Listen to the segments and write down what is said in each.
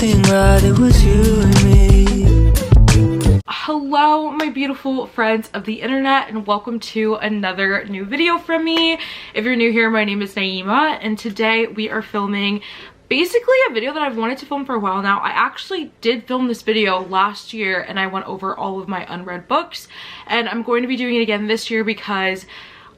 everything right, it was you and me. Hello my beautiful friends of the internet, and welcome to another new video from me. If you're new here, my name is Nayema, and today we are filming basically a video that I've wanted to film for a while now. I actually did film this video last year and I went over all of my unread books, and I'm going to be doing it again this year because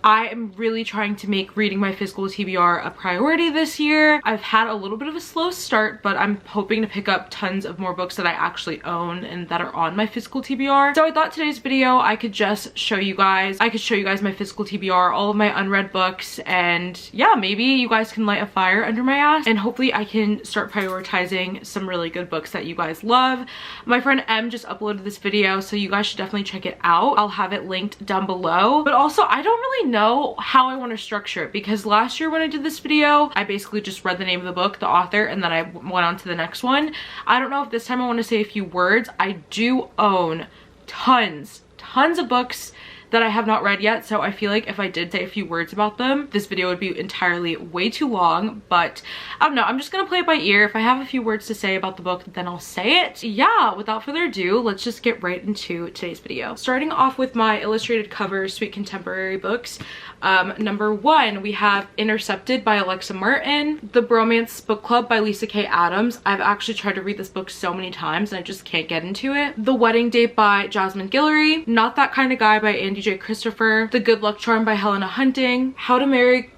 I am really trying to make reading my physical TBR a priority this year. I've had a little bit of a slow start, but I'm hoping to pick up tons of more books that I actually own and that are on my physical TBR. So I thought today's video I could just show you guys, my physical TBR, all of my unread books, and yeah, maybe you guys can light a fire under my ass and hopefully I can start prioritizing some really good books that you guys love. My friend M just uploaded this video, so you guys should definitely check it out. I'll have it linked down below. But also, I don't really know how I want to structure it, because last year when I did this video I basically just read the name of the book, the author, and then I went on to the next one. I don't know if this time I want to say a few words. I do own tons of books that I have not read yet, so I feel like if I did say a few words about them, this video would be entirely way too long. But I don't know, I'm just gonna play it by ear. If I have a few words to say about the book, then I'll say it. Yeah, without further ado, let's just get right into today's video. Starting off with my illustrated cover sweet contemporary books. Number one, we have Intercepted by Alexa Martin, The Bromance Book Club by Lisa K. Adams. I've actually tried to read this book so many times and I just can't get into it. The Wedding Date by Jasmine Guillory, Not That Kind of Guy by Andy J. Christopher, The Good Luck Charm by Helena Hunting, How to Marry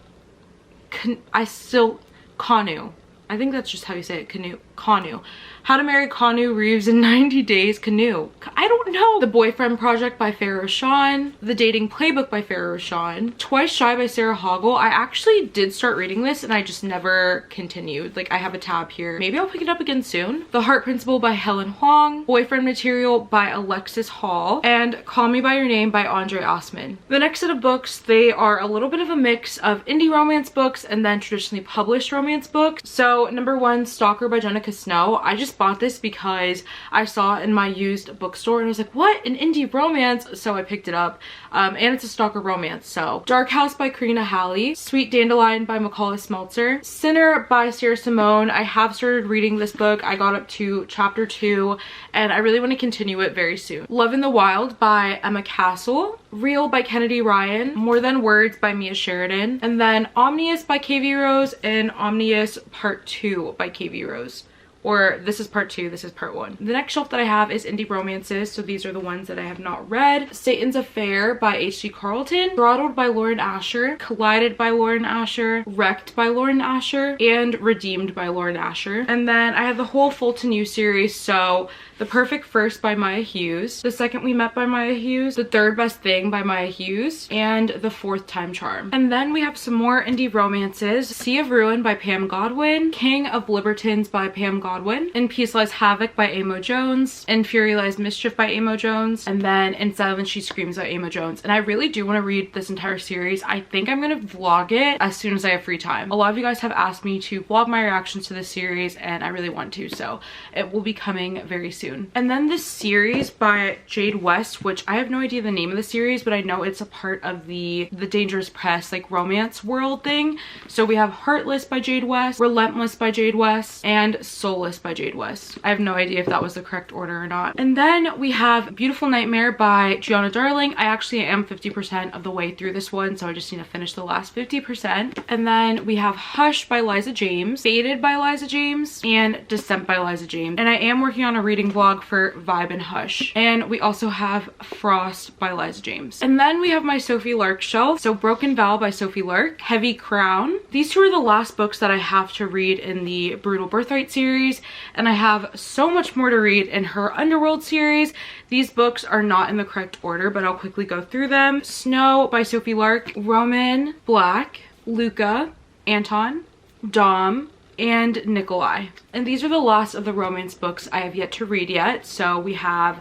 Kanu. I think that's just how you say it, Kanu. How to Marry Keanu Reeves in 90 Days, Kanu. I don't know. The Boyfriend Project by Farrah Rashan, The Dating Playbook by Farrah Rashan, Twice Shy by Sarah Hoggle. I actually did start reading this and I just never continued. Like, I have a tab here. Maybe I'll pick it up again soon. The Heart Principle by Helen Huang, Boyfriend Material by Alexis Hall, and Call Me By Your Name by Andre Osman. The next set of books, they are a little bit of a mix of indie romance books and then traditionally published romance books. So number one, Stalker by Jenica Snow. I just bought this because I saw it in my used bookstore and I was like, what, an indie romance? So I picked it up, and it's a stalker romance. So Dark House by Karina Halley, Sweet Dandelion by Macaulay Smeltzer, Sinner by Sarah Simone. I have started reading this book. I got up to chapter 2 and I really want to continue it very soon. Love in the Wild by Emma Castle, Real by Kennedy Ryan, More Than Words by Mia Sheridan, and then Omnius by KV Rose and Omnius Part 2 by KV Rose. Or this is part 2, this is part 1. The next shelf that I have is indie romances, so these are the ones that I have not read. Satan's Affair by H.G. Carlton, Throttled by Lauren Asher, Collided by Lauren Asher, Wrecked by Lauren Asher, and Redeemed by Lauren Asher. And then I have the whole Fulton You series, so The Perfect First by Maya Hughes, The Second We Met by Maya Hughes, The Third Best Thing by Maya Hughes, and The Fourth Time Charm. And then we have some more indie romances. Sea of Ruin by Pam Godwin, King of Libertines by Pam Godwin, In Peace Lies Havoc by Amo Jones, In Fury Lies Mischief by Amo Jones, and then In Silence She Screams by Amo Jones. And I really do want to read this entire series. I think I'm gonna vlog it as soon as I have free time. A lot of you guys have asked me to vlog my reactions to this series and I really want to, so it will be coming very soon. And then this series by Jade West, which I have no idea the name of the series, but I know it's a part of the Dangerous Press like romance world thing. So we have Heartless by Jade West, Relentless by Jade West, and Soulless by Jade West. I have no idea if that was the correct order or not. And then we have Beautiful Nightmare by Gianna Darling. I actually am 50% of the way through this one, so I just need to finish the last 50%. And then we have Hush by Liza James, Faded by Liza James, and Descent by Liza James. And I am working on a reading vlog for Vibe and Hush. And we also have Frost by Liza James. And then we have my Sophie Lark shelf. So Broken Vow by Sophie Lark, Heavy Crown. These two are the last books that I have to read in the Brutal Birthright series, and I have so much more to read in her Underworld series. These books are not in the correct order, but I'll quickly go through them. Snow by Sophie Lark, Roman, Black, Luca, Anton, Dom, and Nikolai. And these are the last of the romance books I have yet to read yet. So we have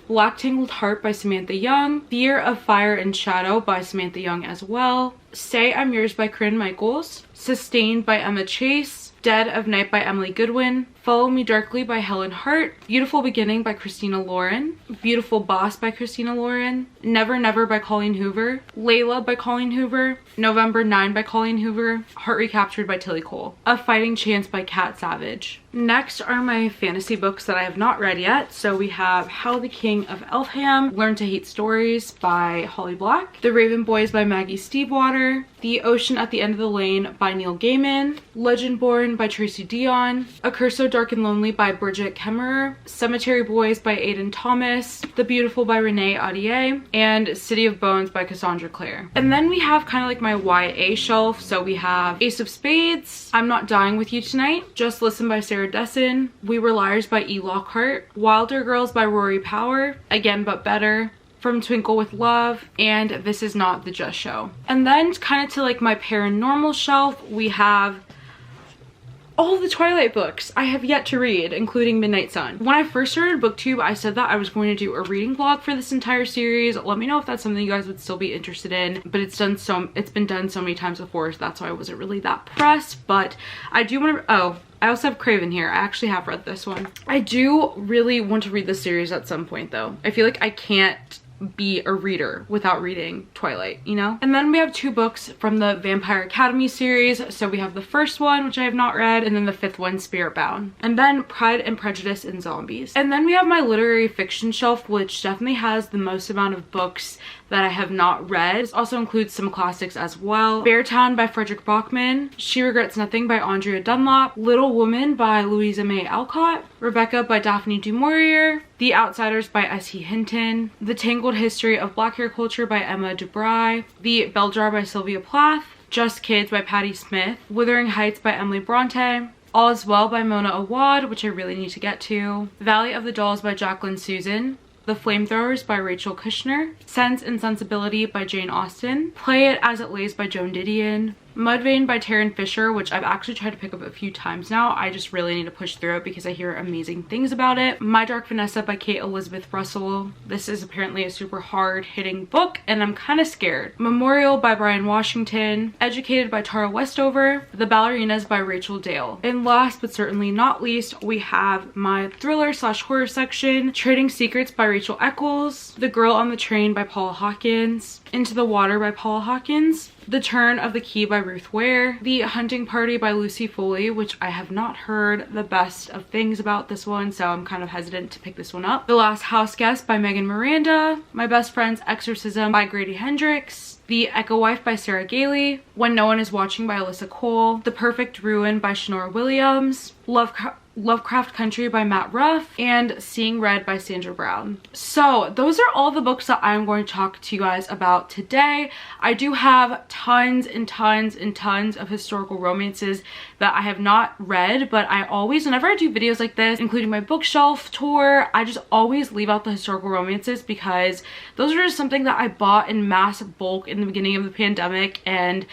Black Tangled Heart by Samantha Young, Fear of Fire and Shadow by Samantha Young as well, Say I'm Yours by Corinne Michaels, Sustained by Emma Chase, Dead of Night by Emily Goodwin, Follow Me Darkly by Helen Hart, Beautiful Beginning by Christina Lauren, Beautiful Boss by Christina Lauren, Never Never by Colleen Hoover, Layla by Colleen Hoover, November 9 by Colleen Hoover, Heart Recaptured by Tilly Cole, A Fighting Chance by Kat Savage. Next are my fantasy books that I have not read yet. So we have How the King of Elfham, Learn to Hate Stories by Holly Black, The Raven Boys by Maggie Stevewater, The Ocean at the End of the Lane by Neil Gaiman, Legendborn by Tracy Deonn, A Curse So Dark and Lonely by Bridget Kemmerer, Cemetery Boys by Aidan Thomas, The Beautiful by Renee Audier, and City of Bones by Cassandra Clare. And then we have kind of like my YA shelf. So we have Ace of Spades, I'm Not Dying With You Tonight, Just Listen by Sarah Desson, We Were Liars by E. Lockhart, Wilder Girls by Rory Power, Again But Better, From Twinkle with Love, and This Is Not the Just Show. And then kind of to like my paranormal shelf, we have all the Twilight books I have yet to read, including Midnight Sun. When I first started BookTube, I said that I was going to do a reading vlog for this entire series. Let me know if that's something you guys would still be interested in, but it's been done so many times before, so that's why I wasn't really that pressed. But I do want to, oh, I also have Craven here. I actually have read this one. I do really want to read this series at some point though. I feel like I can't be a reader without reading Twilight, you know? And then we have 2 books from the Vampire Academy series. So we have the first one, which I have not read, and then the 5th one, Spirit Bound. And then Pride and Prejudice and Zombies. And then we have my literary fiction shelf, which definitely has the most amount of books that I have not read. This also includes some classics as well. Beartown by Frederick Bachman, She Regrets Nothing by Andrea Dunlop, Little Woman by Louisa May Alcott, Rebecca by Daphne du Maurier, The Outsiders by S.E. Hinton, The Tangled History of Black Hair Culture by Emma DeBry, The Bell Jar by Sylvia Plath, Just Kids by Patti Smith, Wuthering Heights by Emily Bronte, All Is Well by Mona Awad, which I really need to get to, Valley of the Dolls by Jacqueline Susan, The Flamethrowers by Rachel Kushner, Sense and Sensibility by Jane Austen, Play It As It Lays by Joan Didion, Mudvayne by Taryn Fisher, which I've actually tried to pick up a few times now. I just really need to push through it because I hear amazing things about it. My Dark Vanessa by Kate Elizabeth Russell. This is apparently a super hard hitting book and I'm kind of scared. Memorial by Brian Washington. Educated by Tara Westover. The Ballerinas by Rachel Dale. And last but certainly not least, we have my thriller/horror section. Trading Secrets by Rachel Eccles. The Girl on the Train by Paula Hawkins. Into the Water by Paula Hawkins. The Turn of the Key by Ruth Ware, The Hunting Party by Lucy Foley, which I have not heard the best of things about this one, so I'm kind of hesitant to pick this one up. The Last House Guest by Megan Miranda, My Best Friend's Exorcism by Grady Hendrix, The Echo Wife by Sarah Gailey, When No One Is Watching by Alyssa Cole, The Perfect Ruin by Shanora Williams, Lovecraft Country by Matt Ruff, and Seeing Red by Sandra Brown. So those are all the books that I'm going to talk to you guys about today. I do have tons and tons and tons of historical romances that I have not read, but I always, whenever I do videos like this, including my bookshelf tour, I just always leave out the historical romances because those are just something that I bought in mass bulk in the beginning of the pandemic, and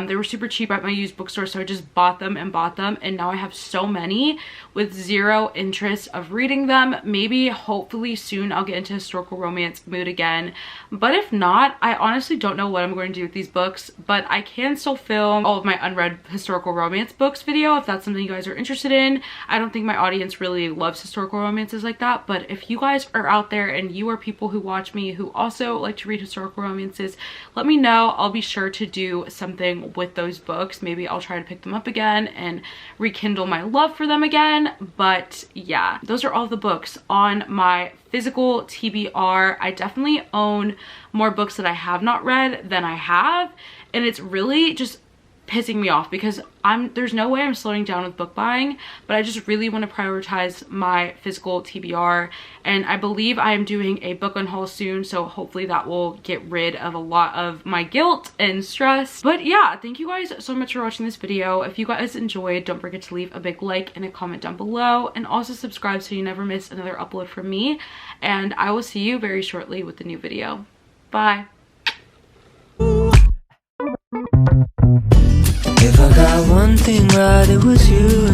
they were super cheap at my used bookstore, so I just bought them, and now I have so many with zero interest of reading them. Maybe hopefully soon I'll get into historical romance mood again, but if not, I honestly don't know what I'm going to do with these books, but I can still film all of my unread historical romance books video if that's something you guys are interested in. I don't think my audience really loves historical romances like that, but if you guys are out there and you are people who watch me who also like to read historical romances, let me know. I'll be sure to do something with those books. Maybe I'll try to pick them up again and rekindle my love for them again. But yeah, those are all the books on my physical TBR. I definitely own more books that I have not read than I have, and it's really just pissing me off because there's no way I'm slowing down with book buying, but I just really want to prioritize my physical TBR, and I believe I am doing a book unhaul soon, so hopefully that will get rid of a lot of my guilt and stress. But yeah, thank you guys so much for watching this video. If you guys enjoyed, don't forget to leave a big like and a comment down below, and also subscribe so you never miss another upload from me, and I will see you very shortly with a new video. Bye. If I got one thing right, it was you